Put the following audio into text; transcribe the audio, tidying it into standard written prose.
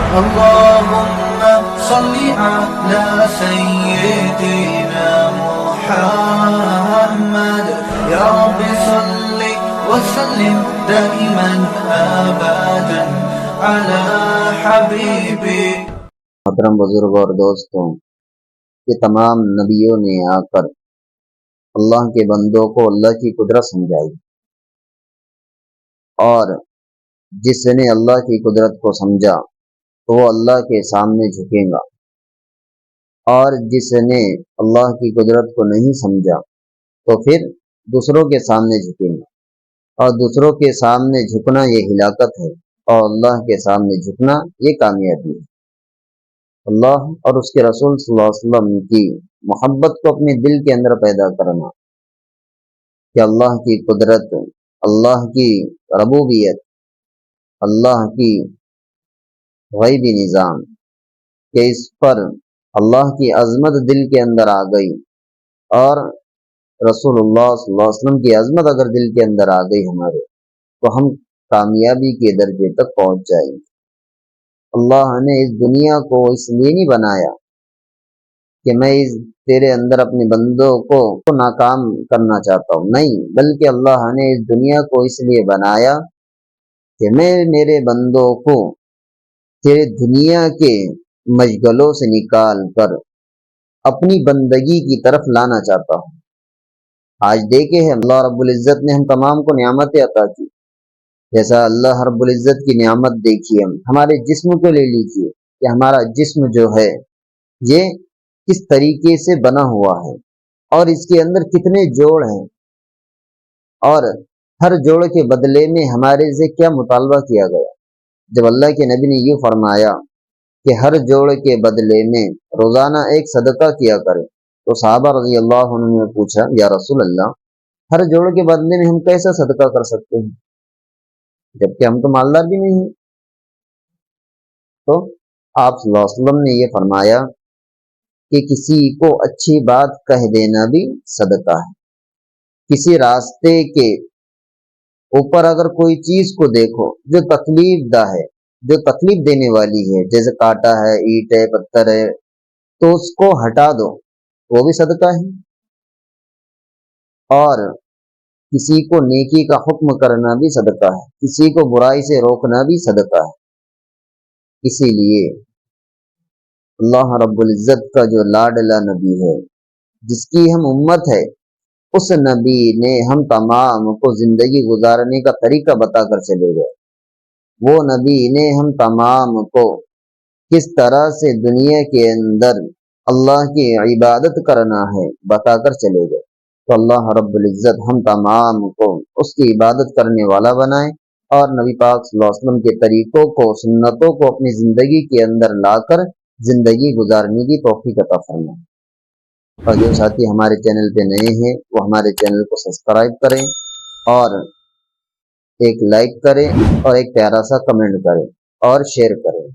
اللهم صل على سيدنا محمد يا رب صل وسلم دائما ابدا على حبيبي. محترم بزرگ اور دوستوں، یہ تمام نبیوں نے آ کر اللہ کے بندوں کو اللہ کی قدرت سمجھائی، اور جس نے اللہ کی قدرت کو سمجھا تو وہ اللہ کے سامنے جھکے گا، اور جس نے اللہ کی قدرت کو نہیں سمجھا تو پھر دوسروں کے سامنے جھکے گا، اور دوسروں کے سامنے جھکنا یہ ہلاکت ہے، اور اللہ کے سامنے جھکنا یہ کامیابی ہے۔ اللہ اور اس کے رسول صلی اللہ علیہ وسلم کی محبت کو اپنے دل کے اندر پیدا کرنا، کہ اللہ کی قدرت، اللہ کی ربوبیت، اللہ کی غیبی نظام، کہ اس پر اللہ کی عظمت دل کے اندر آ گئی، اور رسول اللہ صلی اللہ علیہ وسلم کی عظمت اگر دل کے اندر آ گئی ہمارے، تو ہم کامیابی کے درجے تک پہنچ جائیں گے۔ اللہ نے اس دنیا کو اس لیے نہیں بنایا کہ میں تیرے اندر اپنے بندوں کو ناکام کرنا چاہتا ہوں، نہیں، بلکہ اللہ نے اس دنیا کو اس لیے بنایا کہ میں میرے بندوں کو تیرے دنیا کے مشغلوں سے نکال کر اپنی بندگی کی طرف لانا چاہتا ہوں۔ آج دیکھے ہیں اللہ رب العزت نے ہم تمام کو نعمتیں عطا کی، جیسا اللہ رب العزت کی نعمت دیکھیے، ہمارے جسم کو لے لیجیے کہ ہمارا جسم جو ہے یہ کس طریقے سے بنا ہوا ہے، اور اس کے اندر کتنے جوڑ ہیں، اور ہر جوڑ کے بدلے میں ہمارے سے کیا مطالبہ کیا گیا۔ جب اللہ کے نبی نے یہ فرمایا کہ ہر جوڑ کے بدلے میں روزانہ ایک صدقہ کیا کرے، تو صحابہ رضی اللہ عنہ نے پوچھا، یا رسول اللہ، ہر جوڑ کے بدلے میں ہم کیسا صدقہ کر سکتے ہیں، جبکہ ہم تو مالدار بھی نہیں ہیں؟ تو آپ صلی اللہ علیہ وسلم نے یہ فرمایا کہ کسی کو اچھی بات کہہ دینا بھی صدقہ ہے۔ کسی راستے کے اوپر اگر کوئی چیز کو دیکھو جو تکلیف دہ ہے، جو تکلیف دینے والی ہے، جیسے کانٹا ہے، اینٹ ہے، پتھر ہے، تو اس کو ہٹا دو، وہ بھی صدقہ ہے۔ اور کسی کو نیکی کا حکم کرنا بھی صدقہ ہے، کسی کو برائی سے روکنا بھی صدقہ ہے۔ اسی لیے اللہ رب العزت کا جو لاڈلا نبی ہے، جس کی ہم امت ہے، اس نبی نے ہم تمام کو زندگی گزارنے کا طریقہ بتا کر چلے گئے۔ وہ نبی نے ہم تمام کو کس طرح سے دنیا کے اندر اللہ کی عبادت کرنا ہے بتا کر چلے گئے۔ تو اللہ رب العزت ہم تمام کو اس کی عبادت کرنے والا بنائے، اور نبی پاک صلی اللہ علیہ وسلم کے طریقوں کو، سنتوں کو اپنی زندگی کے اندر لا کر زندگی گزارنے کی توفیق عطا فرمائے۔ اور جو ساتھی ہمارے چینل پہ نئے ہیں وہ ہمارے چینل کو سبسکرائب کریں، اور ایک لائک کریں، اور ایک پیارا سا کمنٹ کریں، اور شیئر کریں۔